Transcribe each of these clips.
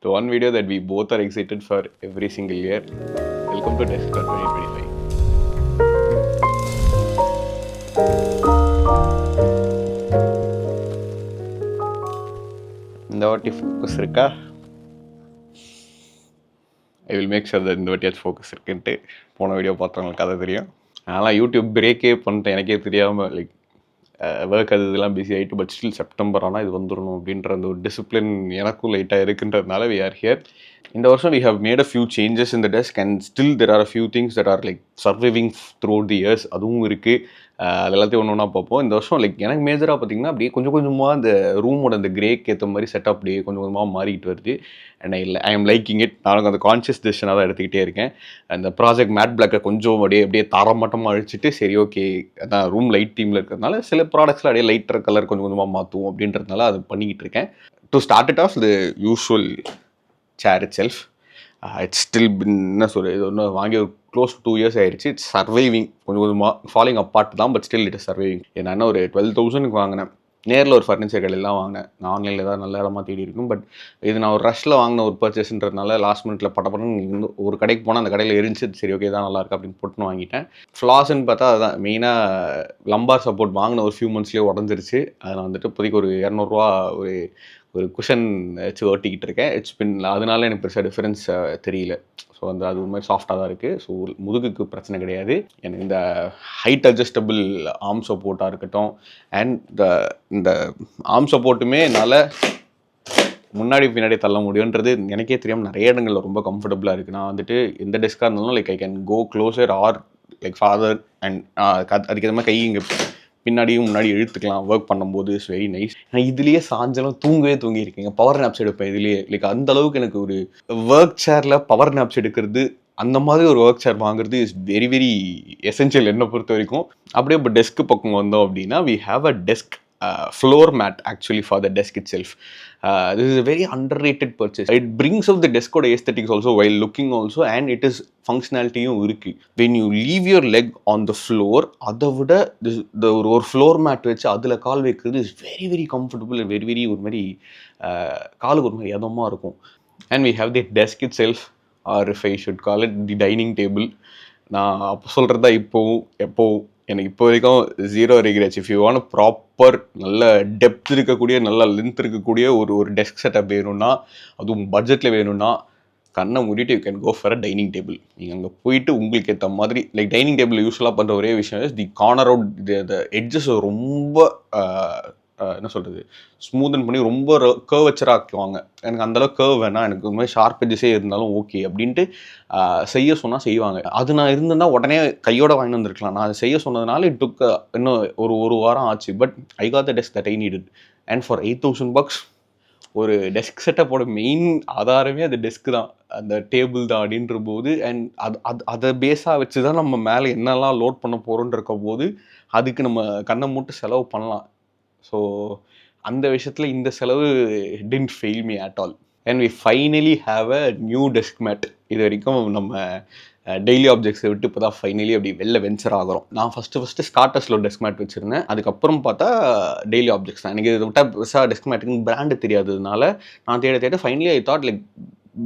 The one video that we both are excited for every single year. Welcome to Desktop 2025. இந்த வாட்டி focus இருக்கா? I will make sure இந்த வாட்டியாச்சும் focus இருக்குன்ட்டு போன video பார்த்தவங்களுக்கு கதை தெரியும். அதனால் யூடியூப் பிரேக்கே பண்ணிட்டேன், எனக்கே தெரியாமல். லைக் ஒர்க் அது இதெல்லாம் பிஸி ஆகிட்டு, பட் ஸ்டில் செப்டம்பர் ஆனால் இது வந்துடணும் அப்படின்ற அந்த ஒரு டிசிப்ளின் எனக்கும் லைட்டாக இருக்குன்றதுனால we are here. இந்த வருஷம் we have made a few changes in the desk and still there are a few things that are like surviving throughout the years. அதுவும் இருக்குது, அது எல்லாத்தையும் ஒன்று ஒன்றா பார்ப்போம். இந்த வருஷம் லைக் எனக்கு மேஜராக பார்த்திங்கன்னா அப்படியே கொஞ்சம் கொஞ்சமாக அந்த ரூமோட அந்த கிரேக்கு ஏற்ற மாதிரி செட்டப் அப்படியே கொஞ்சம் கொஞ்சமாக மாறிக்கிட்டு வருது. And I M liking it. நானும் அந்த கான்ஷியஸ் டெசிஷனாக தான் எடுத்துக்கிட்டே இருக்கேன். அந்த ப்ராஜெக்ட் மேட் பிளாக்கை கொஞ்சம் அப்படியே தாரமட்டமாக அழிச்சிட்டு, சரி ஓகே அதான் ரூம் லைட் தீமில் இருக்கிறதுனால சில ப்ராடக்ட்ஸில் அப்படியே லைட்டர் கலர் கொஞ்சம் கொஞ்சமாக மாற்றுவோம் அப்படின்றதுனால அது பண்ணிக்கிட்டு இருக்கேன். To start it off the usual chair itself. It's still been என்ன சொல்கிறது, இது ஒன்று வாங்கி ஒரு க்ளோஸ் 2 years ஆகிடுச்சு. இட்ஸ் சர்வைவிங், கொஞ்சம் கொஞ்சமாக ஃபாலோயிங் அப்பார்ட் தான், but still it is surviving. என்ன ஒரு 12,000க்கு வாங்கினேன். நேரில் ஒரு ஃபர்னிச்சர் கடையிலாம் வாங்கினேன். நான் ஆன்லைனில் தான் நல்ல இடமா தேடி இருக்கும். பட் இது நான் ஒரு ரஷ்ஷில் வாங்கின ஒரு பர்ச்சேஸ்ன்றதுனால லாஸ்ட் மினிட்ல பட்டப்படன்னு ஒரு கடைக்கு போனால் அந்த கடையில் இருந்துச்சு, சரி ஓகே தான் நல்லாயிருக்கு அப்படின்னு போட்டுன்னு வாங்கிட்டேன். ஃப்ளாஸ்ன்னு பார்த்தா அதுதான் மெயினாக லம்பார் சப்போர்ட் வாங்கின ஒரு ஃபியூ மந்த்ஸ்லேயே உடஞ்சிருச்சு. அதில் வந்துட்டு இப்போதைக்கு ஒரு 200 ஒரு குஷன் வச்சு ஓட்டிக்கிட்டு இருக்கேன். இட்ஸ் பின் அதனால எனக்கு பெருசாக டிஃப்ரென்ஸ் தெரியல. ஸோ அது ஒரு மாதிரி சாஃப்டாக தான் இருக்குது. ஸோ முதுகுக்கு பிரச்சனை கிடையாது. எனக்கு இந்த ஹைட் அட்ஜஸ்டபிள் ஆர்ம் சப்போர்ட்டாக இருக்கட்டும், அண்ட் இந்த ஆர்ம் சப்போர்ட்டுமே என்னால் முன்னாடி பின்னாடி தள்ள முடியுன்றது எனக்கே தெரியாமல் நிறைய இடங்களில் ரொம்ப கம்ஃபர்டபுளாக இருக்குது. நான் வந்துட்டு எந்த டெஸ்க்காக இருந்தாலும் like I can go closer or like farther and அதுக்கு எது மாதிரி கை இங்கே பின்னாடியும் முன்னாடி இழுத்துக்கலாம் ஒர்க் பண்ணும்போது. It's very nice. நான் இதுலேயே சாஞ்சலும் தூங்கியிருக்கேங்க. பவர் நாப்ஸ் எடுப்பேன் இதுலேயே. லைக் அந்த அளவுக்கு எனக்கு ஒரு ஒர்க் சேரில் பவர் நாப்ஸ் எடுக்கிறது, அந்த மாதிரி ஒரு ஒர்க் சேர் வாங்குறது இஸ் வெரி வெரி எசென்ஷியல் என்னை பொறுத்த வரைக்கும். அப்படியே இப்போ டெஸ்க்கு பக்கம் வந்தோம் அப்படின்னா, we have a desk floor mat actually for the desk itself. This is a very underrated purchase. It brings out the desk oda aesthetics also while looking also, and it is functionality irukku. When you leave your leg on the floor, adha vida the or floor mat vechi adula kaal vekkradhu is very very comfortable and very very or mari kaalukku or mari edama irukum. And we have the desk itself, or if I should call it the dining table. நான் அப்போ சொல்கிறதா எப்போ எனக்கு இப்போ வரைக்கும் zero regrets. If you want proper நல்ல depth இருக்கக்கூடிய நல்ல லென்த் இருக்கக்கூடிய ஒரு டெஸ்க் செட்டப் வேணும்னா, அதுவும் பட்ஜெட்டில் வேணும்னா, கண்ணை மூடிட்டு you can go for a dining table. நீங்கள் அங்கே போயிட்டு உங்களுக்கு ஏற்ற மாதிரி லைக் டைனிங் டேபிள் யூஸ்வலாக பண்ணுற ஒரே விஷயம் தி கார்னர் அவுட் த எட்ஜஸ் ரொம்ப என்ன சொல்கிறது, ஸ்மூதன் பண்ணி ரொம்ப கர்வச்சராக ஆக்குவாங்க. எனக்கு அந்தளவுக்கு கர்வ் வேணாம், எனக்கு ஒரு மாதிரி ஷார்ப் எட்ஜஸே இருந்தாலும் ஓகே அப்படின்ட்டு செய்ய சொன்னால் செய்வாங்க. அது நான் இருந்தேன்னா உடனே கையோட வாங்கி வந்திருக்கலாம். நான் அதை செய்ய சொன்னதுனால இட் டுக் இன்னும் ஒரு வாரம் ஆச்சு. But I got the desk that I needed. And for $8,000 ஒரு டெஸ்க் செட்டப்போட மெயின் ஆதாரமே அந்த டெஸ்க்கு தான், அந்த டேபிள் தான் அப்படின்ற போது, அண்ட் அதை பேஸாக வச்சு தான் நம்ம மேலே என்னெல்லாம் லோட் பண்ண போகிறோன்ற போது அதுக்கு நம்ம கண்ணை மூட்டு செலவு பண்ணலாம். ஸோ அந்த விஷயத்தில் இந்த செலவு didn't fail me at all. And we finally have a new desk mat. இது வரைக்கும் நம்ம டெய்லி ஆப்ஜெக்ட்ஸை விட்டு இப்போ தான் ஃபைனலி அப்படி வெளில வென்ச்சர் ஆகிறோம். நான் ஃபஸ்ட்டு ஸ்டார்டர்ஸில் ஒரு டெஸ்க் மேட் வச்சுருந்தேன். அதுக்கப்புறம் பார்த்தா டெய்லி ஆப்ஜெக்ட்ஸ் தான். எனக்கு இதை விட்டால் பெருசாக டெஸ்க் மேட்டுக்கு பிராண்டு தெரியாததுனால நான் தேட ஃபைனலி ஐ தாட் லைக்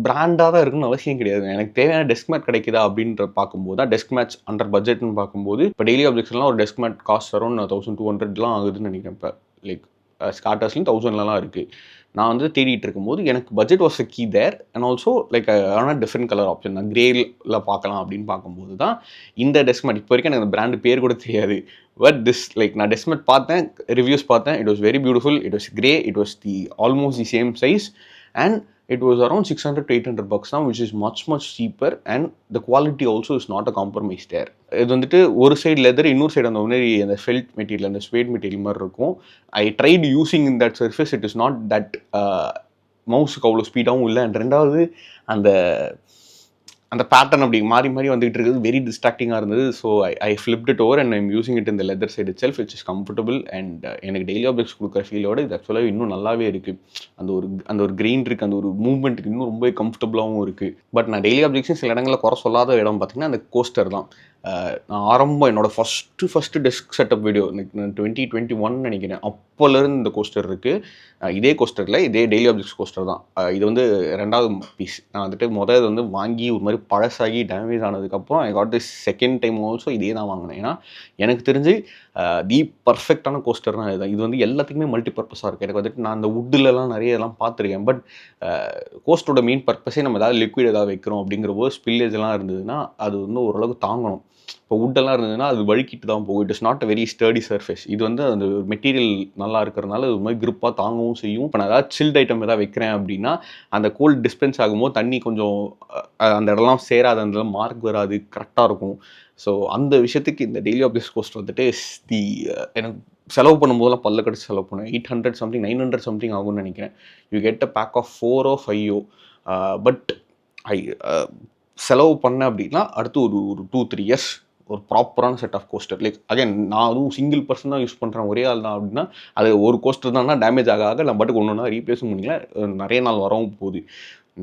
பிராண்டாக தான் இருக்குன்னு அவசியம் கிடையாது. எனக்கு தேவையான டெஸ்க் மேட் கிடைக்குதா அப்படின்ற பார்க்கும்போது தான் டெஸ்க் மேட்ச் அண்டர் பட்ஜெட்னு பார்க்கும்போது இப்போ டெய்லி ஆப்ஜெக்ட்ஸ்லாம் ஒரு டெஸ்க் மேட் காஸ்ட் அரௌண்ட் 1,200 ஆகுதுன்னு நினைக்கிறேன். இப்போ லைக் ஸ்டார்டர்ஸ்லையும் 1,000 இருக்குது. நான் வந்து தேடிட்டு இருக்கும்போது எனக்கு budget was key there. And also like ஆனால் டிஃப்ரெண்ட் கலர் ஆப்ஷன் தான், கிரேல பார்க்கலாம் அப்படின்னு பார்க்கும்போது தான் இந்த டெஸ்க் மேட். இப்போ வரைக்கும் எனக்கு அந்த பிராண்டு பேர் கூட தெரியாது. பட் திஸ் லைக் நான் டெஸ்க் மேட் பார்த்தேன், ரிவ்யூஸ் பார்த்தேன். It was very beautiful. It was grey. It was almost the same size and it was around $600 to $800 now, which is much cheaper, and the quality also is not a compromise there. இது வந்துட்டு ஒரு side leather, இன்னொரு side அந்த மாதிரி அந்த felt material, அந்த suede material மாதிரி இருக்கும். I tried using in that surface. It is not that மவுஸுக்கு அவ்வளோ ஸ்பீடாகவும் இல்லை. அண்ட் ரெண்டாவது அந்த பேட்டர்ன் அப்படி மாறி வந்துகிட்டு இருக்குது, வெரி டிஸ்ட்ராக்டிங்காக இருந்தது. So I flipped it over and I'm using it இந்த leather side itself, which is comfortable. And எனக்கு டெய்லி ஆப்ஜெக்ட்ஸ் கொடுக்குற ஃபீலோட இது ஆக்சுவலாக இன்னும் நல்லாவே இருக்குது. அந்த ஒரு கிரெயின் இருக்குது, அந்த ஒரு மூவ்மெண்ட்டுக்கு இன்னும் ரொம்ப கம்ஃபர்டபுளாகவும் இருக்குது. பட் நான் டெய்லி ஆப்ஜெக்ட்ஸும் சில இடங்களில் குறை சொல்லாத இடம் பார்த்திங்கன்னா அந்த கோஸ்டர் தான். நான் ஆரம்பம் என்னோட ஃபஸ்ட்டு டெஸ்க் செட்டப் வீடியோ நான் 2021 நினைக்கிறேன். அப்போலேருந்து இந்த கோஸ்டர் இருக்குது. இதே கோஸ்டரில் இதே டெய்லி ஆப்ஜெக்ட்ஸ் கோஸ்டர் தான். இது வந்து 2வது பீஸ். நான் வந்துட்டு இது வந்து வாங்கி ஒரு மாதிரி பழசாகி டேமேஜ் ஆனதுக்கப்புறம் I got this second time also இதே தான் வாங்கினேன். ஏன்னா எனக்கு தெரிஞ்சு தி பர்ஃபெக்டான கோஸ்டர்னால் இதுதான். இது வந்து எல்லாத்துக்குமே மல்டி பர்பஸாக இருக்குது. எனக்கு வந்துட்டு நான் அந்த வுட்டிலலாம் நிறைய எல்லாம் பார்த்துருக்கேன். பட் கோஸ்டரோட மெயின் பர்பஸே நம்ம ஏதாவது லிக்விட் ஏதாவது வைக்கிறோம் அப்படிங்கிற போது ஸ்பில்லேஜ்லாம் இருந்ததுன்னா அது வந்து ஓரளவுக்கு தாங்கணும். இப்போ வுட்டெல்லாம் இருந்ததுன்னா அது வழுக்கிட்டு தான் போகும். It is not a very sturdy surface. இது வந்து அந்த மெட்டீரியல் நல்லா இருக்கிறதுனால இது மாதிரி கிரிப்பாக தாங்கவும் செய்யும். இப்போ நான் ஏதாவது சில்ட் ஐட்டம் ஏதாவது வைக்கிறேன் அப்படின்னா அந்த கோல்டு டிஸ்பென்ஸ் ஆகும்போது தண்ணி கொஞ்சம் அந்த இடம்லாம் சேராது, அந்த மார்க் வராது, கரெக்டாக இருக்கும். ஸோ அந்த விஷயத்துக்கு இந்த டெய்லி ஆப்ஜெக்ட்ஸ் கோஸ்டர் வந்துட்டு தி எனக்கு செலவு பண்ணும்போதெல்லாம் பல்ல கடிச்சு செலவு பண்ணுவேன். 800 சம்திங் 900 சம்திங் ஆகும்னு நினைக்கிறேன். You get a pack of 4 or 5. But I செலவு பண்ணேன் அப்படின்னா அடுத்து ஒரு 2-3 இயர்ஸ் ஒரு ப்ராப்பரான set of coaster. Like again நான் அதுவும் சிங்கிள் பர்சன் தான் யூஸ் பண்ணுறேன், ஒரே ஆள் தான் அப்படின்னா அது ஒரு கோஸ்டர் தான்னா டேமேஜ் ஆக நான் பாட்டுக்கு ஒன்று ஒன்றா ரீப்ளேஸும் பண்ணிக்கல, நிறைய நாள் வரவும் போகுது.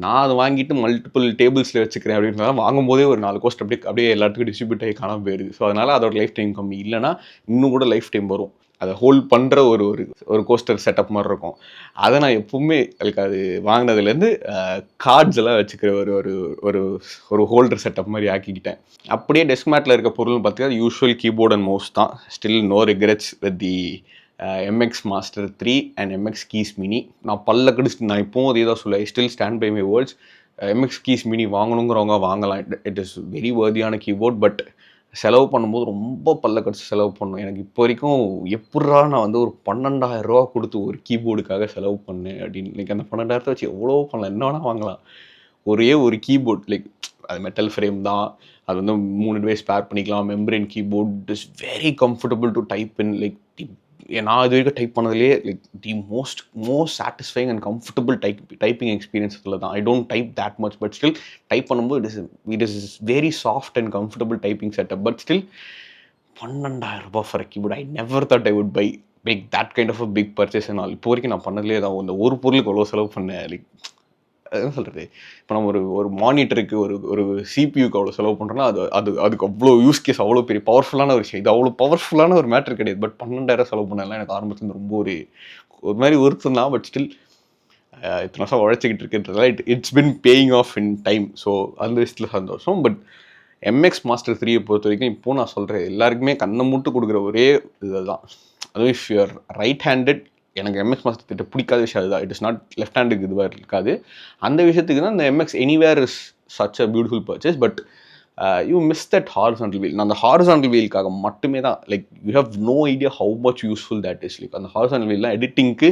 நான் அதை வாங்கிட்டு மல்டிபிள் டேபிள்ஸில் வச்சுக்கிறேன் அப்படின்றத வாங்கும்போதே ஒரு 4 கோஸ்டர் அப்படியே எல்லாத்துக்கும் டிஸ்ட்ரிபியூட் ஆகி காணாமல் போயிடுது. ஸோ அதனால் அதோட லைஃப் டைம் கம்மி, இல்லைனா இன்னும் கூட லைஃப் டைம் வரும். அதை ஹோல்ட் பண்ணுற ஒரு கோஸ்டர் செட்டப் மாதிரி இருக்கும். அதை நான் எப்பவுமே எனக்கு அது வாங்கினதுலேருந்து கார்ட்ஸ் எல்லாம் வச்சுக்கிற ஒரு ஹோல்டர் செட்டப் மாதிரி ஆக்கிக்கிட்டேன். அப்படியே டெஸ்க் மேட்டில் இருக்க பொருள்னு பார்த்தீங்கன்னா யூஸ்வல் கீபோர்ட் அண்ட் மவுஸ் தான். Still no regrets with the MX Master 3 and MX Keys Mini. நான் பல்ல கடிச்சிட்டு நான் இப்போவும் அதே தான் சொல்லுவேன். I still stand by my words. MX Keys Mini வாங்கணுங்கிறவங்க வாங்கலாம். இட் இஸ் வெரி வர்தியான கீபோர்ட். பட் செலவு பண்ணும்போது ரொம்ப பல்ல கடிச்சு செலவு பண்ணணும். எனக்கு இப்போ வரைக்கும் எப்பட்றா நான் வந்து ஒரு 12,000 ரூபா கொடுத்து ஒரு கீபோர்டுக்காக செலவு பண்ணேன் அப்படின்னு. லைக் அந்த 12,000 வச்சு எவ்வளோ பண்ணலாம், என்ன வேணால் வாங்கலாம். ஒரே ஒரு கீபோர்ட், லைக் அது மெட்டல் ஃப்ரேம் தான், அது வந்து 3 டிவைஸ் பேர் பண்ணிக்கலாம், membrane keyboard, it is very comfortable to type in. Like நான் இது வரைக்கும் டைப் பண்ணதுலேயே like the most satisfying and comfortable typing experience இதில் தான். I don't type that much, but still type பண்ணும்போது it is very soft and comfortable typing setup. But still 12,000 ரூபாய் for keyboard. I never thought I would by make that kind of a big purchase. நான் இப்போ வரைக்கும் நான் பண்ணதுலேயே தான். இந்த ஒரு பொருளுக்கு எவ்வளோ செலவு பண்ணேன். லைக் என்ன சொல்கிறது, இப்போ நம்ம ஒரு மானிட்டருக்கு ஒரு சிபியூக்கு அவ்வளோ செலவு பண்ணுறோன்னா அதுக்கு அவ்வளோ யூஸ் கேஸ், அவ்வளோ பெரிய பவர்ஃபுல்லான ஒரு விஷயம். இது அவ்வளோ பவர்ஃபுல்லான ஒரு மேட்ரு கிடையாது. பட் 12,000 செலவு பண்ணலாம் எனக்கு ஆரம்பத்தில் ரொம்ப ஒரு மாதிரி வருத்தம் தான். பட் ஸ்டில் இத்தனை வருஷம் உழைச்சிக்கிட்டு இருக்குன்றதால it's been paying off in time. So அந்த விஷயத்தில் சந்தோஷம். பட் MX Master 3 பொறுத்த வரைக்கும் இப்போது நான் சொல்கிறேன் எல்லாருக்குமே கண்ணை மூட்டு கொடுக்குற ஒரே இதுதான். அதுவும் இஃப் யூஆர் ரைட் ஹேண்டட், எனக்கு MX Master 3 பிடிக்காத விஷயம் அதுதான். இட் இஸ் நாட் லெஃப்ட் ஹேண்டுக்கு இதுவாக இருக்காது. அந்த விஷயத்துக்கு தான் இந்த MX Anywhere is such a beautiful purchase. But you miss that horizontal wheel. நான் அந்த ஹாரிசான்டல் வீலுக்காக மட்டுமே தான், like you have no idea how much useful that is. Like அந்த ஹாரிசான்டல் வீல்லாம் எடிட்டிங்க்கு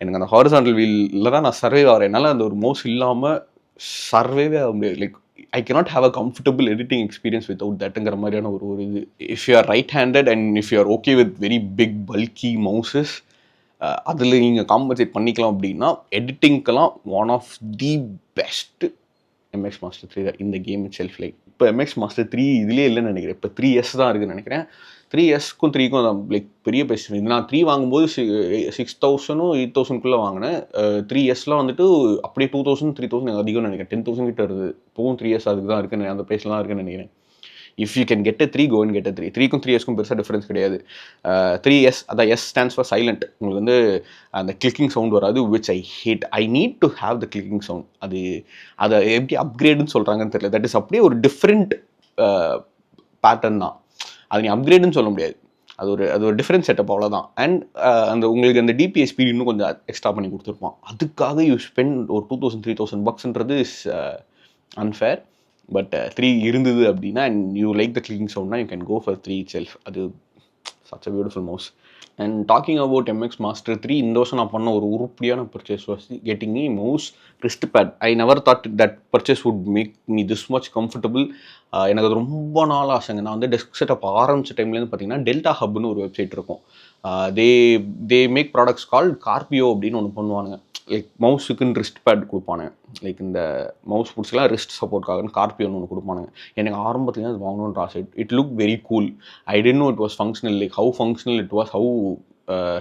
எனக்கு அந்த ஹாரிசான்டல் வீலில் தான் நான் சர்வே ஆகிறேன். என்னால் அந்த ஒரு மவுஸ் இல்லாமல் சர்வேவே ஆக முடியாது. Like I cannot have a comfortable editing experience without thatங்கிற மாதிரியான ஒரு இது. If you are right handed and if you are okay with very big bulky mouses, அதில் நீங்கள் காம்பன்சேட் பண்ணிக்கலாம் அப்படின்னா எடிட்டிங்க்கெல்லாம் one of the best MX Master 3 தான் இந்த கேம் இட் செல்ஃப். லைக் இப்போ MX Master 3 இதுலேயே இல்லைன்னு நினைக்கிறேன். இப்போ 3S தான் இருக்குதுன்னு நினைக்கிறேன். 3Sக்கும் 3க்கும் தான் லைக் பெரிய பேச. இது நான் 3 வாங்கும்போது 6,000 8,000 வாங்கினேன். 3Sலாம் வந்துட்டு அப்படியே 2,000 3,000 அதிகம்னு நினைக்கிறேன். 10,000 கிட்ட இருக்குது. இப்போவும் 3S அதுக்கு தான் இருக்குன்னு, அந்த ப்ரைஸ்லாம் இருக்குன்னு நினைக்கிறேன். If you can get a 3, go and get a 3. 3க்கும் 3Sக்கும் பெருசாக டிஃப்ரென்ஸ் கிடையாது. 3S அதான் S ஸ்டாண்ட்ஸ் ஃபார் சைலண்ட். உங்களுக்கு வந்து அந்த கிளிக்கிங் சவுண்ட் வராது, which I hate. I need to have the clicking sound. அதை எப்படி அப்கிரேடுன்னு சொல்கிறாங்கன்னு தெரியல. தட் இஸ் அப்படியே ஒரு டிஃப்ரெண்ட் பேட்டர்ன் தான். அது நீ அப்கிரேடுன்னு சொல்ல முடியாது. அது ஒரு டிஃப்ரெண்ட் செட்டப், அவ்வளோதான். அண்ட் அந்த உங்களுக்கு அந்த டிபிஎஸ் ஸ்பீட் இன்னும் கொஞ்சம் எக்ஸ்ட்ரா பண்ணி கொடுத்துருப்பான். அதுக்காக யூ ஸ்பெண்ட் ஒரு 2,000 3,000 இஸ் அன்ஃபேர். பட் 3 இருந்தது அப்படின்னா and you like the clicking சவுண்ட்னா you can go for 3 itself. அது such a beautiful mouse. And talking about MX Master 3, இந்த வருஷம் நான் பண்ண ஒரு உருப்படியான purchase was getting me mouse wrist pad. I never thought that purchase would make me this much comfortable. எனக்கு அது ரொம்ப நாள் ஆசைங்க. நான் வந்து டெஸ்க் செட்டப் ஆரம்பித்த டைம்லேருந்து பார்த்தீங்கன்னா டெல்டா ஹப்னு ஒரு வெப்சைட் இருக்கும். தே மேக் ப்ராடக்ட்ஸ் கால்ட் கார்பியோ அப்படின்னு ஒன்று பண்ணுவானுங்க. லைக் மவுஸுக்குன்னு ரிஸ்ட் பேட் கொடுப்பானுங்க. லைக் இந்த மவுஸ் பிடிச்சலாம் ரிஸ்ட் சப்போர்ட்காகன்னு கார்பியோன்னு ஒன்று கொடுப்பானுங்க. எனக்கு ஆரம்பத்துலேருந்து அது வாங்கணுன்ற ஆசை. It look very cool. I didn't know it was functional. Like how functional it was, how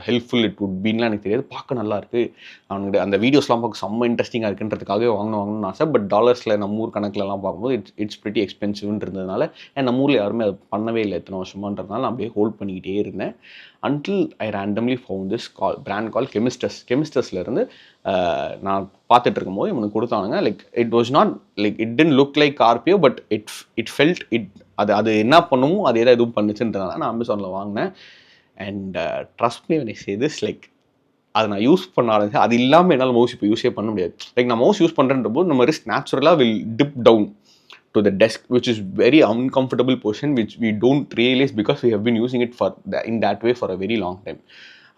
helpful it would பீன்லாம் எனக்கு தெரியாது. பார்க்க நல்லா இருக்குது, அவனுடைய அந்த வீடியோஸ்லாம் பார்க்க செம்ம இன்ட்ரெஸ்டிங்காக இருக்குன்றதுக்காகவே வாங்கணும்னு ஆசை. பட் டாலர்ஸில் நம்ம ஊர் கணக்கிலலாம் பார்க்கும்போது இட்ஸ் பிரிட்டி எக்ஸ்பென்சிவ்னு இருந்ததுனால, நம்ம ஊரில் யாருமே அதை பண்ணவே இல்லை இத்தனை வருஷமான்றதுனால நான் அப்படியே ஹோல்ட் பண்ணிக்கிட்டே இருந்தேன். Until I randomly found this brand call கெமிஸ்டஸ்லேருந்து நான் பார்த்துட்டு இருக்கும்போது இவனுக்கு கொடுத்தானுங்க. Like it was not like it didn't look like கார்பியோ, பட் இட் ஃபெல்ட் இட். அது என்ன பண்ணுமோ அதே தான் எதுவும் பண்ணுச்சுன்றதுனால நான் அமேசானில் வாங்கினேன். And trust me when I say this, like அதை நான் யூஸ் பண்ண ஆரம்பிச்சேன். அது இல்லாமல் என்னால் மவுஸ் இப்போ யூஸே பண்ண முடியாது. லைக் நான் மவுஸ் யூஸ் பண்ணுறன்ற போது நம்ம ரிஸ்க் நேச்சுரலாக will dip down to the desk, which is very uncomfortable position, which we don't realize because we have been using it in that way for a very long time.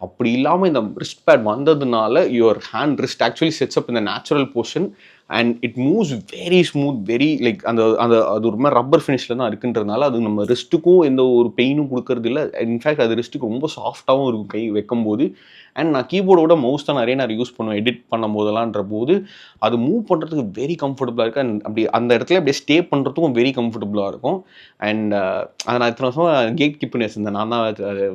அப்படி இல்லாமல் இந்த wrist pad வந்ததுனால your hand wrist actually sets up இந்த natural portion and it moves very smooth, very like அந்த அந்த அது ஒரு மாதிரி ரப்பர் ஃபினிஷில் தான் இருக்குன்றதுனால அது நம்ம ரிஸ்ட்டுக்கும் எந்த ஒரு பெயினும் கொடுக்கறது இல்லை. இன்ஃபேக்ட் அது ரிஸ்ட்டுக்கு ரொம்ப சாஃப்டாகவும் இருக்கும் கை வைக்கும்போது. அண்ட் நான் கீபோர்டோட மவுஸ் தான் நிறைய நேரம் யூஸ் பண்ணுவேன் எடிட் பண்ணும் போதெல்லாம்ன்ற போது அது மூவ் பண்ணுறதுக்கு வெரி கம்ஃபர்டபுளாக இருக்குது. அண்ட் அப்படி அந்த இடத்துல அப்படியே ஸ்டே பண்ணுறதுக்கும் வெரி கம்ஃபர்டபுளாக இருக்கும். அண்ட் அதை நான் இத்தனை வருஷம் கேட் கீப் பண்ணி வச்சிருந்தேன். நான் தான் அது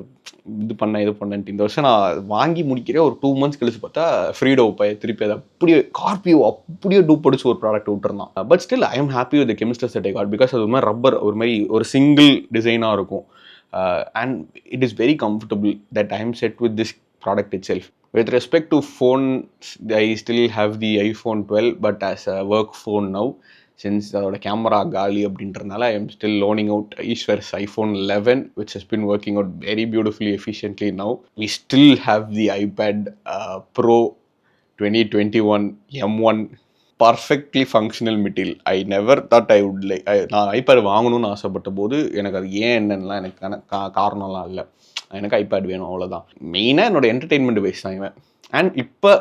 இது பண்ணேன்ட்டு இந்த வருஷம் நான் வாங்கி முடிக்கிறேன். ஒரு 2 months கழிச்சு பார்த்தா ஃப்ரீடோ திருப்பி அதை அப்படியே கார்பியோ அப்படியே டூப் அடிச்சு ஒரு ப்ராடக்ட் விட்டுருந்தான். But still I am happy with கெமிஸ்டர்ஸ் தட் ஐ காட் பிகாஸ் அது ஒரு மாதிரி ரப்பர் ஒரு மாதிரி ஒரு சிங்கிள் டிசைனாக இருக்கும். And it is very comfortable that I am set with this product itself. With respect to phones, I still have the iPhone 12, but as a work phone now, since the camera gali அப்படின்றதுனால I am still loaning out Ishwar's iPhone 11, which has been working out very beautifully, efficiently now. We still have the iPad Pro 2021 M1, perfectly functional material. I never thought I would like. நான் iPad வாங்கணும்னு ஆசைப்பட்ட போது எனக்கு அது ஏன் என்னென்னலாம் எனக்கு காரணம்லாம் இல்லை. எனக்கு ஐபேட் வேணும் அவ்வளோதான். மெயினாக என்னோட என்டர்டெயின்மெண்ட் வைஸ் தான் இவன். அண்ட் இப்போ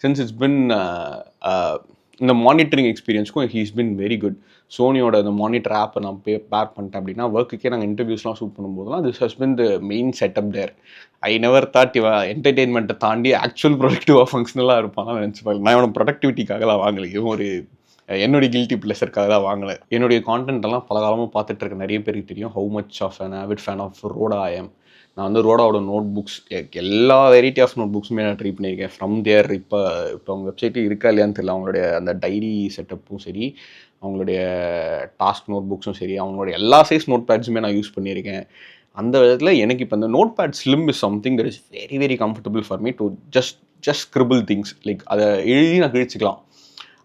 சின்ஸ் இட்ஸ் பின் இந்த மானிட்டரிங் எக்ஸ்பீரியன்ஸ்க்கும் ஹீஸ் பின் வெரி குட். சோனியோட அந்த மானிட்டர் ஆப்பை நான் பேர் பண்ணிட்டேன் அப்படின்னா ஒர்க்குக்கே நாங்கள் இன்டர்வியூஸ்லாம் ஷூட் பண்ணும்போதுலாம் this has been the main setup there. I never thought இவன் என்டர்டெயின்மெண்ட்டை தாண்டி ஆக்சுவல் ப்ரொடக்டிவாக ஃபங்க்ஷனலாக இருப்பான்னு நினச்சிப்பாங்க. நான் இவனோட ப்ரொடக்டிவிட்டிக்காகலாம் வாங்கலை, இவன் ஒரு என்னுடைய கில்ட்டி ப்ளஷருக்காக தான் வாங்கலை. என்னுடைய கான்டென்ட்டெல்லாம் பல காலமாக பார்த்துட்டு இருக்க நிறைய பேருக்கு தெரியும் how much of an avid fan of Rhodia I am. நான் வந்து ரோடாவோட நோட் புக்ஸ் எல்லா வெரைட்டி ஆஃப் நோட் புக்ஸுமே நான் ட்ரை பண்ணியிருக்கேன். ஃப்ரம் தேர் இப்போ அவங்க வெப்சைட்டில் இருக்கா இல்லையான்னு தெரியல. அவங்களுடைய அந்த டைரி செட்டப்பும் சரி, அவங்களுடைய டாஸ்க் நோட் புக்ஸும் சரி, அவங்களுடைய எல்லா சைஸ் நோட் பேட்ஸுமே நான் யூஸ் பண்ணியிருக்கேன். அந்த விதத்தில் எனக்கு இப்போ இந்த note bad slim is something that is very very comfortable for me to just scribble things. Like அதை எழுதி நான் கிழிச்சிக்கலாம்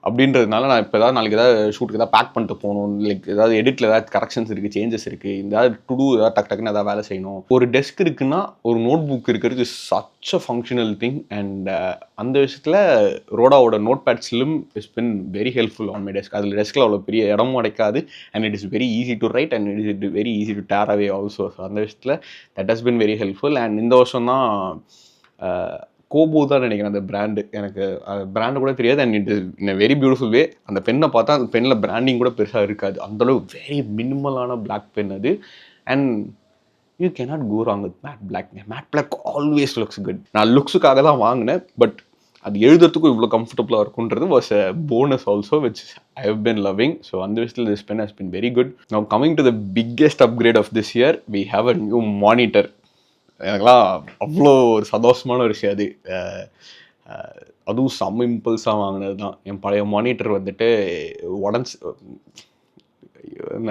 அப்படின்றதுனால நான் இப்போ ஏதாவது நாளைக்கு ஏதாவது ஷூட்டுக்கு ஏதாவது பேக் பண்ணிட்டு போகணும், லைக் ஏதாவது எடிட்டில் ஏதாவது கரெக்ஷன்ஸ் இருக்குது, சேஞ்சஸ் இருக்குது, ஏதாவது டு டூ ஏதாவது டக்குன்னு ஏதாவது வேலை செய்யணும். ஒரு டெஸ்க் இருக்குன்னா ஒரு நோட் புக் இருக்கிறது such a functional thing. And அந்த விஷயத்தில் ரோடாவோட note pad slim is been very helpful on my desk. அதில் டெஸ்கில் அவ்வளோ பெரிய இடமும் அடைக்காது. And it is very easy to write and it is very easy to tear away also. So அந்த விஷயத்தில் that has been very helpful. And இந்த வருஷம் தான் கோபோ தான் நினைக்கிறேன் அந்த பிராண்டு. எனக்கு பிராண்டு கூட தெரியாது. And it is in a very beautiful வே. அந்த பெண்ணை பார்த்தா அந்த பெண்ணில் பிராண்டிங் கூட பெருசாக இருக்காது. அந்தளவு வெரி மினிமலான பிளாக் பென் அது. And you cannot go wrong with matte black. Matte black always looks good. நான் லுக்ஸுக்காக தான் வாங்கினேன், பட் அது எழுதுறதுக்கும் இவ்வளோ கம்ஃபர்டபுளாக இருக்குன்றது was a bonus also which I have been loving. So அந்த விஷயத்தில் this pen has been very good. Now coming to the biggest upgrade of this year, we have a new monitor. எனக்குலாம் அவ்வளோ ஒரு சந்தோஷமான ஒரு விஷயம் அது. அதுவும் செம்ம இம்பல்ஸாக வாங்கினது தான். என் பழைய மானிட்டர் வந்துட்டு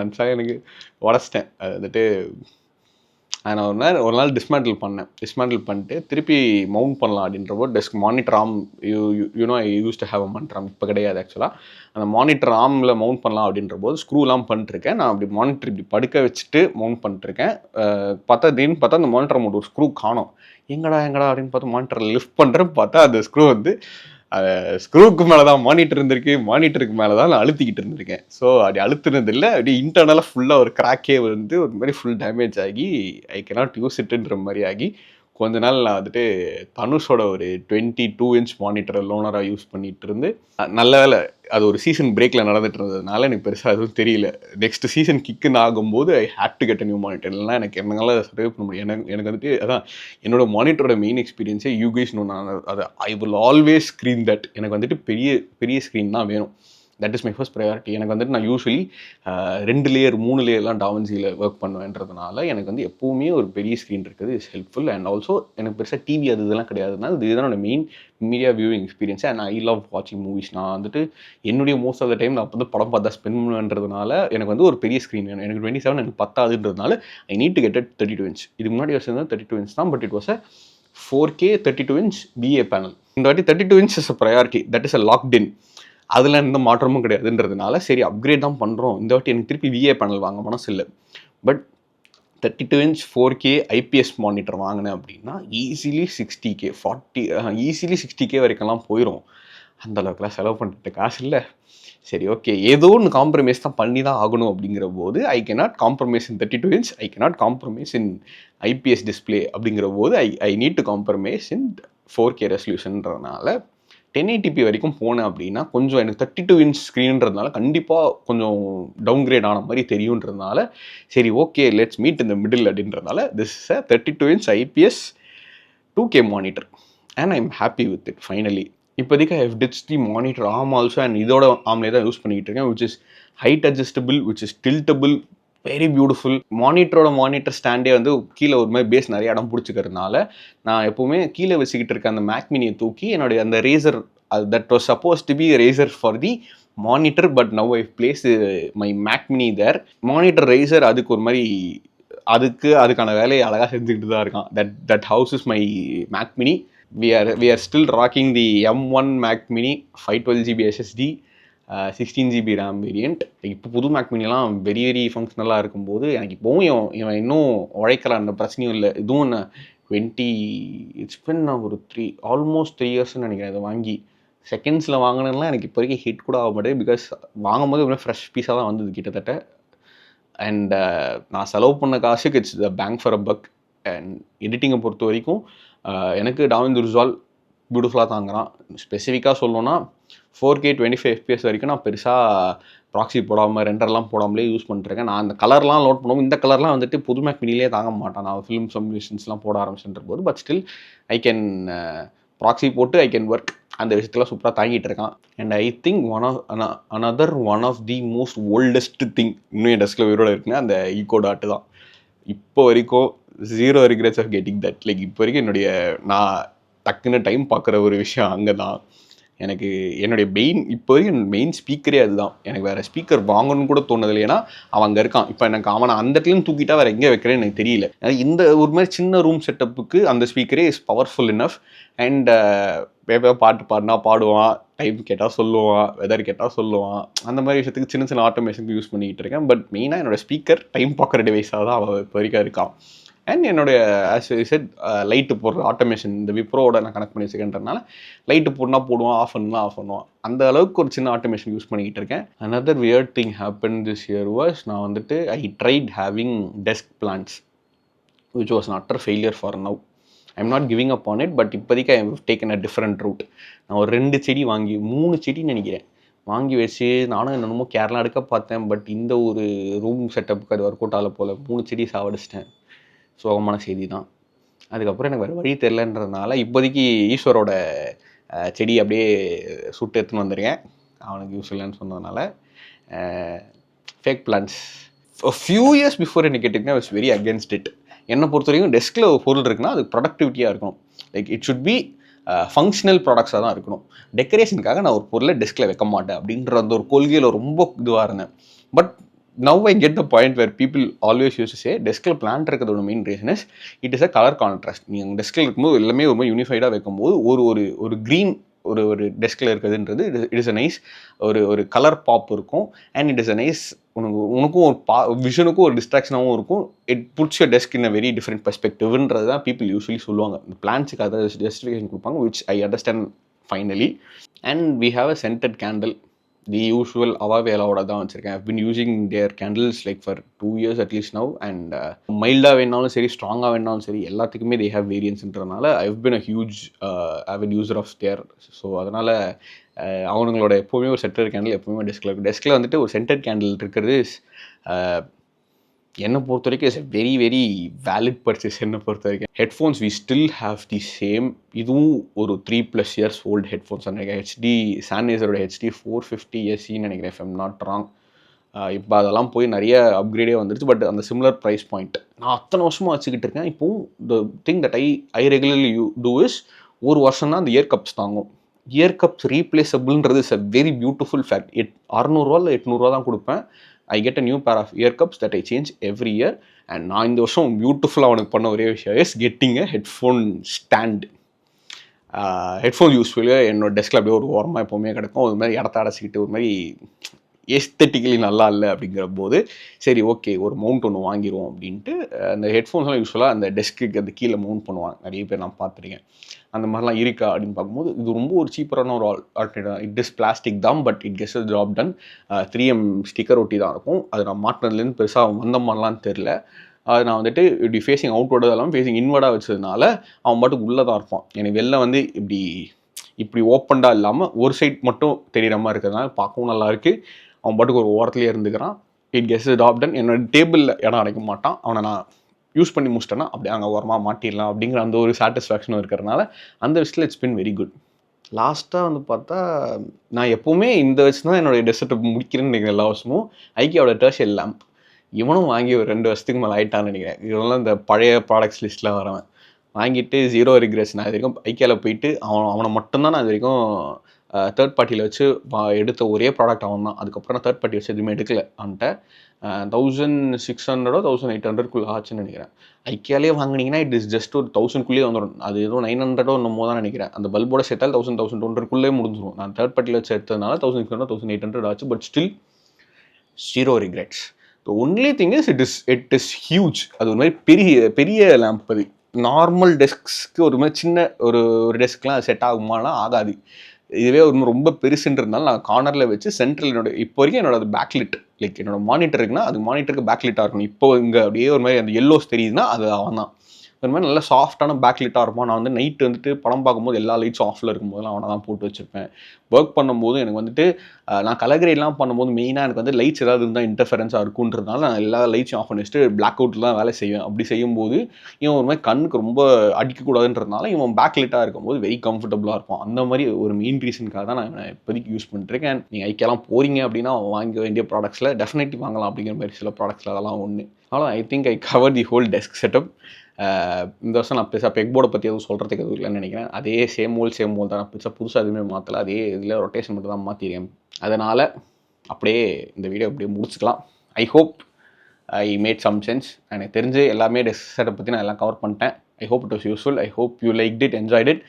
நினச்சா எனக்கு உடச்சிட்டேன். அது வந்துட்டு நான் ஒரு நாள் டிஸ்மேண்டில் பண்ணிட்டு திருப்பி மவுண்ட் பண்ணலாம் அப்படின்றப்போ desk monitor arm you know I use to have a monitor arm, இப்போ கிடையாது ஆக்சுவலாக. அந்த மானிட்டர் ஆர்மில் மவுண்ட் பண்ணலாம் அப்படின்ற போது ஸ்க்ரூலாம் பண்ணிட்டுருக்கேன். நான் அப்படி மானிட்டர் இப்படி படுக்க வச்சுட்டு மவுண்ட் பண்ணிட்டுருக்கேன். பார்த்தா அந்த மானிட்டர் மவுண்ட் ஒரு ஸ்க்ரூ காணும். எங்கடா அப்படின்னு பார்த்து மானிட்டர் லிஃப்ட் பண்ணுறேன். பார்த்தா அந்த ஸ்க்ரூ வந்து ஸ்க்ரூவுக்கு மேலே தான் மானிட்டர் இருந்திருக்கு. மானிட்டருக்கு மேலே தான் நான் அழுத்திக்கிட்டு இருந்திருக்கேன். ஸோ அப்படி அழுத்துனது இல்லை, அப்படி இன்டர்னலாக ஃபுல்லாக ஒரு கிராக்கே வந்து ஒரு மாதிரி ஃபுல் டேமேஜ் ஆகி ஐ கேனாட் யூஸ் இட்டுன்ற மாதிரி ஆகி கொஞ்ச நாள் நான் வந்துட்டு தனுஷோட ஒரு 22 inch மானிட்டரை லோனராக யூஸ் பண்ணிட்டு இருந்து, நல்ல வேலை அது ஒரு சீசன் பிரேக்கில் நடந்துட்டு இருந்ததுனால எனக்கு பெருசாக எதுவும் தெரியல. நெக்ஸ்ட் சீசன் கிக்குன்னு ஆகும்போது I had to get a new monitor. இல்லைனா எனக்கு என்னால் சர்வே பண்ண முடியும். எனக்கு வந்துட்டு அதான் என்னோட மானிட்டரோட மெயின் எக்ஸ்பீரியன்ஸே யூ கைஸ் நோ. நான் அதை I will always screen that. எனக்கு வந்துட்டு பெரிய பெரிய ஸ்க்ரீன் தான் வேணும். That is my first priority. எனக்கு வந்துட்டு நான் யூஸ்வலி 2 லேயர் 3 லேயர்லாம் டாவன்சியில் ஒர்க் பண்ணுவேன்றதுனால எனக்கு வந்து எப்போவுமே ஒரு பெரிய ஸ்க்ரீன் இருக்குது இஸ் ஹெல்ப்ஃபுல். அண்ட் ஆல்சோ எனக்கு பெருசாக டிவி அது இதெல்லாம் கிடையாதுனால இதுதான் என்னோட main media viewing experience. And I love வாட்சிங் மூவிஸ். நான் வந்துட்டு என்னுடைய மோஸ்ட் ஆஃப் த டைம் நான் வந்து படம் பார்த்தா ஸ்பெண்ட் பண்ணுவேன்றதுனால எனக்கு வந்து ஒரு பெரிய ஸ்க்ரீன் வேணும். எனக்கு 27 எனக்கு பத்தாதுன்றதுனால I need to get at 32 inch. இதுக்கு முன்னாடி வருஷம் தான் 32 inch தான், but it was a 4K 32 inch BA panel. இந்த வாட்டி 32 inch is a priority, that is a locked in. அதில் எந்த மாற்றமும் கிடையாதுன்றதுனால சரி அப்கிரேட் தான் பண்ணுறோம். இந்த வாட்டி எனக்கு திருப்பி விஏ பேனல் வாங்க மனசு இல்லை. But 32 inch 4K IPS monitor வாங்கினேன் அப்படின்னா ஈஸிலி 60K ஈஸிலி 60K வரைக்கும்லாம் போயிடும். அந்த அளவுக்குலாம் செலவு பண்ணிட்டு காசு இல்லை. சரி ஓகே, ஏதோ ஒன்று காம்ப்ரமைஸ் தான் பண்ணி தான் ஆகணும். அப்படிங்கிற போது I cannot compromise in 32 inch, I cannot compromise in IPS display. அப்படிங்கிற போது ஐ need to compromise in 4K ரெசல்யூஷன்றதுனால 1080p வரைக்கும் போனேன் அப்படின்னா கொஞ்சம் எனக்கு 32 inch ஸ்க்ரீன்றதுனால கண்டிப்பாக கொஞ்சம் டவுன்கிரேட் ஆன மாதிரி தெரியுன்றதுனால சரி ஓகே லெட்ஸ் மீட் இந்த மிடில் அப்படின்றதுனால this is a 32 inch IPS 2K monitor and I am happy with it finally. இப்போதைக்கு I have ditch the monitor arm also and இதோட ஆம்லே தான் யூஸ் பண்ணிக்கிட்டு இருக்கேன், which is height adjustable, which is tiltable, very beautiful. Monitor ஸ்டாண்டே வந்து கீழே ஒரு மாதிரி பேஸ் நிறைய இடம் பிடிச்சிக்கிறதுனால நான் எப்போவுமே கீழே வச்சுக்கிட்டு இருக்க அந்த மேக் மினியை தூக்கி என்னுடைய அந்த riser that was suppose to be riser for the monitor, but now I place my Mac mini there. Monitor riser அதுக்கு ஒரு மாதிரி அதுக்கான வேலையை அழகாக செஞ்சுக்கிட்டு தான் இருக்கான். That house is my Mac mini. we are still rocking the M1 Mac Mini 512GB SSD 16GB RAM variant. இப்போ புது மேக் மினிலாம் வெரி வெரி ஃபங்க்ஷனலாக இருக்கும்போது எனக்கு இப்போவும் இவன் இன்னும் உழைக்கலாம், அந்த பிரச்சனையும் இல்லை. இதுவும் இட்ஸ் பின் நான் ஒரு ஆல்மோஸ்ட் 3 yearsன்னு நினைக்கிறேன் இதை வாங்கி. செகண்ட்ஸில் வாங்கினதுலாம் எனக்கு இப்போ வரைக்கும் ஹிட் கூட ஆக மாட்டேது, பிகாஸ் வாங்கும்போது இன்னும் ஃப்ரெஷ் பீஸாக தான் வந்தது கிட்டத்தட்ட. அண்ட் நான் செலவு பண்ண காசுக்கு it's the bang for a buck. And எடிட்டிங்கை பொறுத்த வரைக்கும் எனக்கு டாவின்சி ரிசால்வ் பியூட்டிஃபுல்லாக தாங்குறான். ஸ்பெசிஃபிக்காக சொல்லணும்னா 4K 25 FPS வரைக்கும் நான் பெருசாக ப்ராக்ஸி போடாமல் ரெண்டர்லாம் போடாமலே யூஸ் பண்ணிட்டுருக்கேன். நான் அந்த கலர்லாம் லோட் பண்ணுவோம், இந்த கலர்லாம் வந்துட்டு புது மேக் மினிலே தாங்க மாட்டான். நான் ஃபிலிம் சப்மிஷன்ஸ்லாம் போட ஆரம்பிச்சுன்ற போது, but still I can proxy போட்டு ஐ கேன் ஒர்க். அந்த விஷயத்தில் சூப்பராக தாங்கிட்டு இருக்கான். And I think one of the most oldest thing இன்னும் என் டெஸ்கில் உயிரோட இருக்குன்னா அந்த ஈகோ டாட்டு தான். இப்போ வரைக்கும் 0 regrets of getting that. Like இப்போ வரைக்கும் என்னுடைய நான் டக்குன்னு டைம் பார்க்குற ஒரு விஷயம் அங்கே தான். எனக்கு என்னுடைய இப்போ வரைக்கும் மெயின் ஸ்பீக்கரே அதுதான். எனக்கு வேறு ஸ்பீக்கர் வாங்கணும்னு கூட தோணுது, ஏன்னா அவன் அங்கே இருக்கான். இப்போ எனக்கு அவனை அந்த இடத்துலையும் தூக்கிட்டா வேறு எங்கே வைக்கிறேன்னு எனக்கு தெரியல. இந்த ஒரு மாதிரி சின்ன ரூம் செட்டப்புக்கு அந்த ஸ்பீக்கரே இஸ் பவர்ஃபுல் இனஃப். அண்ட் பாட்டு பாடினா பாடுவான், டைம் கேட்டால் சொல்லுவான், வெதர் கேட்டால் சொல்லுவான். அந்த மாதிரி விஷயத்துக்கு சின்ன சின்ன ஆட்டோமேஷனுக்கு யூஸ் பண்ணிக்கிட்டு இருக்கேன். பட் மெயினாக என்னோடய ஸ்பீக்கர் டைம் பார்க்குற டிவைஸாக தான் அவன் இப்போ வரைக்கும் இருக்கான். அண்ட் என்னுடைய ஆஸ் செட் லைட்டு போடுற ஆட்டோமேஷன் இந்த விப்ரோவோட நான் கனெக்ட் பண்ணி வச்சுக்கின்றனால லைட்டு போடனா போடுவான், ஆஃப் பண்ணலாம் ஆஃப் பண்ணுவான். அந்த அளவுக்கு ஒரு சின்ன ஆட்டோமேஷன் யூஸ் பண்ணிக்கிட்டு இருக்கேன். another weird thing happened this year was நான் வந்துட்டு I tried having desk plants which was an utter failure for now. I'm not giving up on it, but இப்போதைக்கு I have taken a different route. நான் ஒரு 2 செடி வாங்கி 3 செடி நினைக்கிறேன் வாங்கி வச்சு நானும் என்னென்னமோ கேரளா எடுக்க பார்த்தேன். பட் இந்த ஒரு ரூம் செட்டப்புக்கு அது ஒர்க் அவுட் ஆகல போல். 3 செடி சாவடிச்சிட்டேன். சோகமான செய்தி தான். அதுக்கப்புறம் எனக்கு வேறு வழி தெரிலன்றதுனால இப்போதைக்கு ஈஸ்வரோட செடி அப்படியே சுட்டு எடுத்துன்னு வந்துருக்கேன். அவனுக்கு யூஸ் இல்லைன்னு சொன்னதுனால fake plants. Few years before என்ன கேட்டிங்கன்னா வாஸ் வெரி அகேன்ஸ்ட் இட். என்னை பொறுத்த வரைக்கும் டெஸ்கில் ஒரு பொருள் இருக்குன்னா அது ப்ரொடக்டிவிட்டியாக இருக்கணும். Like it should be functional ப்ராடக்ட்ஸாக தான் இருக்கணும். டெக்கரேஷனுக்காக நான் ஒரு பொருளை டெஸ்கில் வைக்க மாட்டேன் அப்படின்ற அந்த ஒரு கொள்கையில் ரொம்ப இதுவாக இருந்தேன். But now I get the point where people always used to say டெஸ்கில் பிளான்ட் இருக்கிறதோட main reason is it is a colour contrast. நீங்கள் டெஸ்கில் இருக்கும்போது எல்லாமே ரொம்ப யூனிஃபைடாக வைக்கும்போது ஒரு க்ரீன் ஒரு டெஸ்கில் இருக்கிறதுன்றது இட் இஸ் அ நைஸ் ஒரு கலர் பாப் இருக்கும். And it is a nice உனக்கும் ஒரு விஷனுக்கும் ஒரு டிஸ்ட்ராக்ஷனாகவும் இருக்கும். It puts your desk in a very different பெர்ஸ்பெக்டிவ்ன்றது தான் பீப்புள் யூஸ்வலி சொல்லுவாங்க. இந்த பிளான்ஸுக்கு அதை ஜஸ்டிஃபிகேஷன் கொடுப்பாங்க, which I understand finally. And we have a scented candle. The usual அவாவேலாவோட தான் வச்சுருக்கேன். I've been using their candles like for 2 years at least now. And மைல்டாக வேணாலும் சரி ஸ்ட்ராங்காக வேணாலும் சரி எல்லாத்துக்குமே they have varianceன்றதுனால I've been a huge avid user of their. So அதனால் அவங்களோட எப்போவுமே ஒரு சென்டட் கேண்டில் எப்போவுமே டெஸ்கில் இருக்கும். டெஸ்கில் வந்துட்டு ஒரு சென்டட் கேண்டில் இருக்கிறது என்னை பொறுத்த வரைக்கும் it's very very valid purchase. என்னை பொறுத்த வரைக்கும் headphones we still have the same. இதுவும் ஒரு 3+ இயர்ஸ் ஓல்டு ஹெட்ஃபோன்ஸ் நினைக்கிறேன். ஹெச்டி சான்னேசரோட ஹெச்டி 450 எஸ்சின்னு நினைக்கிறேன், இஃப் ஐம் நாட் ராங். இப்போ அதெல்லாம் போய் நிறைய அப்கிரேடே வந்துருச்சு. பட் அந்த சிமிலர் ப்ரைஸ் பாயிண்ட் நான் அத்தனை வருஷமாக வச்சுக்கிட்டு இருக்கேன். இப்போது the thing that I regularly do is ஒரு வருஷம் தான் அந்த இயர் கப்ஸ் தாங்கும். இயர் கப்ஸ் ரீப்ளேசபிள்ன்றது is a very beautiful fact. 600 இல்லை 800 தான் கொடுப்பேன். I get a new pair of ear cups that I change every year. And நான் இந்த வருஷம் பியூட்டிஃபுல்லாக அவனுக்கு பண்ண ஒரே விஷயம் is getting a headphone stand. Headphone useful என்னோட டெஸ்கில் அப்படியே ஒரு ஓரமாக எப்போவுமே கிடக்கும். ஒரு மாதிரி இடத்த அடைச்சிக்கிட்டு ஒரு மாதிரி எஸ்தெட்டிக்கலி நல்லா இல்லை அப்படிங்கிற போது சரி ஓகே ஒரு மவுண்ட் ஒன்று வாங்கிடுவோம் அப்படின்ட்டு. அந்த ஹெட்ஃபோன்ஸ்லாம் யூஸ்வலாக அந்த டெஸ்க்கு அந்த கீழே மவுண்ட் பண்ணுவாங்க, நிறைய பேர் நான் பார்த்துருக்கேன். அந்த மாதிரிலாம் இருக்கா அப்படின்னு பார்க்கும்போது இது ரொம்ப ஒரு சீப்பரான ஒரு ஆல்டர்னேட்டிவ். இட் இஸ் பிளாஸ்டிக் தான், but it gets job ton. 3M sticker ஒட்டி தான் இருக்கும். அது நான் மாட்டினதுலேருந்து பெருசாக வந்த மாதிரிலாம் தெரில. அது நான் வந்துட்டு இப்படி ஃபேஸிங் அவுட்வர்டாக இல்லாமல் ஃபேஸிங் இன்வர்டாக வச்சதுனால அவன் பாட்டுக்கு உள்ளே தான் இருப்பான். எனக்கு வெளில வந்து இப்படி ஓப்பன்டாக இல்லாமல் ஒரு சைட் மட்டும் தெரிகிற மாதிரி இருக்கிறதுனால பார்க்கவும் நல்லாயிருக்கு. அவன் பாட்டுக்கு ஒரு ஓரத்துலேயே இருந்துக்கிறான். It gets job done. என்னோட டேபிளில் இடம் அடைக்க மாட்டான். அவனை நான் யூஸ் பண்ணி முடிச்சிட்டேன்னா அப்படியே அங்கே ஓரமாக மாட்டிடலாம் அப்படிங்கிற அந்த ஒரு சாட்டிஸ்ஃபேக்ஷனும் இருக்கிறதுனால அந்த விஷயத்தில் இட்ஸ் பின் வெரி குட். லாஸ்ட்டாக வந்து பார்த்தா நான் எப்போவுமே இந்த வச்சு தான் என்னோடய டெஸ்ட்டை முடிக்கிறேன்னு நினைக்கிறேன். எல்லா வருஷமும் ஐக்கியாவோட டெர்ஷியல் லேம்ப் இவனும் வாங்கி ஒரு 2 வருஷத்துக்கு மேலே ஆகிட்டான்னு நினைக்கிறேன். இதெல்லாம் இந்த பழைய ப்ராடக்ட்ஸ் லிஸ்ட்டில் வரவன் வாங்கிட்டு 0 ரிக்ரெட்ஸ். நான் இது வரைக்கும் ஐக்கியாவில் போயிட்டு அவனை மட்டும்தான் நான் இது வரைக்கும் தேர்ட் பார்ட்டியில் வச்சு எடுத்த ஒரே ப்ராடக்ட் அவன் தான். அதுக்கப்புறம் நான் தேர்ட் பார்ட்டி வச்சு எதுவுமே எடுக்கல. அவன்கிட்ட 1600 1800 ஆச்சுன்னு நினைக்கிறேன். ஐக்கியாலே வாங்கினீங்கன்னா இட் இஸ் ஜஸ்ட் ஒரு 1000 வந்துடும். அது எதுவும் 900 என்னமோ தான் நினைக்கிறேன். அந்த பல்போட சேர்த்தால் 1200 முடிஞ்சிடும். நான் தேர்ட் பார்ட்டியில் வச்சு எடுத்ததுனால 1600 1800 ஆச்சு. But still 0 regrets. The only thing is it is huge. அது ஒரு மாதிரி பெரிய லேம்ப். அது நார்மல் டெஸ்க்ஸ்க்கு ஒரு மாதிரி சின்ன ஒரு டெஸ்க்லாம் செட் ஆகுமானா ஆகாது. இதுவே ஒரு ரொம்ப பெருசுன்றதுனால நான் கார்னரில் வச்சு சென்ட்ரல் இப்போ வரைக்கும் என்னோட அது பேக்லிட் லைக் என்னோட மானிட்டர் இருக்குன்னா அது மானிட்டருக்கு பேக்லிட்டாக இருக்கணும். இப்போ இங்கே அப்படியே ஒரு மாதிரி அந்த எல்லோஸ் தெரியுதுன்னா அது அவன் தான். ஒரு மாதிரி நல்லா சாஃப்டான பேக்லிட்டாக இருப்பான். நான் வந்து நைட்டு வந்துட்டு படம் பார்க்கும்போது எல்லா லைட்ஸும் ஆஃபில் இருக்கும்போதெல்லாம் அவனை தான் போட்டு வச்சுருப்பேன். ஒர்க் பண்ணும்போது எனக்கு வந்துட்டு நான் கலர் பண்ணும்போது மெயினாக எனக்கு வந்து லைட்ஸ் ஏதாவது இருந்தால் இன்டர்ஃபரன்ஸாக இருக்குன்றதுனால நான் எல்லா லைட்ஸும் ஆஃப் பண்ணி வச்சுட்டு பிளாக் அவுட்டில் தான் வேலை செய்வேன். அப்படி செய்யும்போது இவன் ஒரு மாதிரி கண்ணுக்கு ரொம்ப அடிக்கக்கூடாதுன்றதுனால இவன் பேக்லிட்டாக இருக்கும்போது வெரி கம்ஃபர்டபுளாக இருப்பான். அந்த மாதிரி ஒரு மெயின் ரீசனுக்காக தான் நான் இப்போதைக்கு யூஸ் பண்ணிட்டுருக்கேன். நீங்கள் ஐக்கியெல்லாம் போகிறீங்க அப்படின்னா வாங்க வேண்டிய ப்ராடக்ட்ஸில் டெஃபினெட்லி வாங்கலாம். அப்படிங்கிற மாதிரி சில ப்ராடக்ட்ஸில் அதெல்லாம் ஒன்று. அதனால் I think I cover the whole desk setup. இந்த வருஷம் நான் பெருசாக பெக்போர்டை பற்றி எதுவும் சொல்கிறதுக்கு எதுவும் இல்லைன்னு நினைக்கிறேன். அதே சேம் ஓல் தான். நான் புதுசாக எதுவுமே மாற்றலை. அதே இதில் ரொட்டேஷன் மட்டும் தான் மாற்றிருக்கேன். அதனால் அப்படியே இந்த வீடியோ அப்படியே முடிச்சுக்கலாம். I hope I made some sense. எனக்கு தெரிஞ்சு எல்லாமே டெஸ்க் செட்டப் பற்றி நான் எல்லாம் கவர் பண்ணிட்டேன். I hope it was useful. I hope you like it, enjoyed it.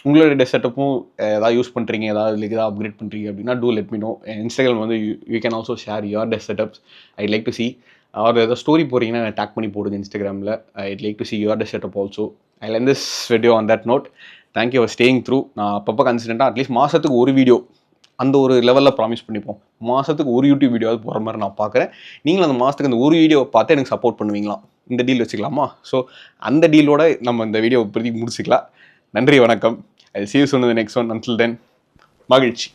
உங்களோட டெஸ்க் செட்டப்பும் ஏதாவது யூஸ் பண்ணுறீங்க, ஏதாவது அப்கிரேட் பண்ணுறீங்க அப்படின்னா do let me know. Instagram வந்து you can also share your desk setups. I like to see. அவர் ஏதாவது ஸ்டோரி போகிறீங்கன்னா நான் டேக் பண்ணி போடுங்க இன்ஸ்டாகிராமில். I'd like to see your desk setup also. I like this video on that note. Thank you for staying through. நான் அப்பப்போ கன்சிஸ்டண்ட்டாக அட்லீஸ்ட் மாதத்துக்கு ஒரு வீடியோ அந்த ஒரு லெவலில் ப்ராமிஸ் பண்ணிப்போம். மாதத்துக்கு ஒரு யூடியூப் வீடியோவது போகிற மாதிரி நான் பார்க்குறேன். நீங்களும் அந்த மாதத்துக்கு அந்த ஒரு வீடியோவை பார்த்து எனக்கு சப்போர்ட் பண்ணுவீங்களா? இந்த டீல் வச்சுக்கலாமா? ஸோ அந்த டீலோட நம்ம இந்த வீடியோவை பற்றி முடிச்சுக்கலாம். நன்றி, வணக்கம். ஐ see you soon in the next one. Until then, மகிழ்ச்சி.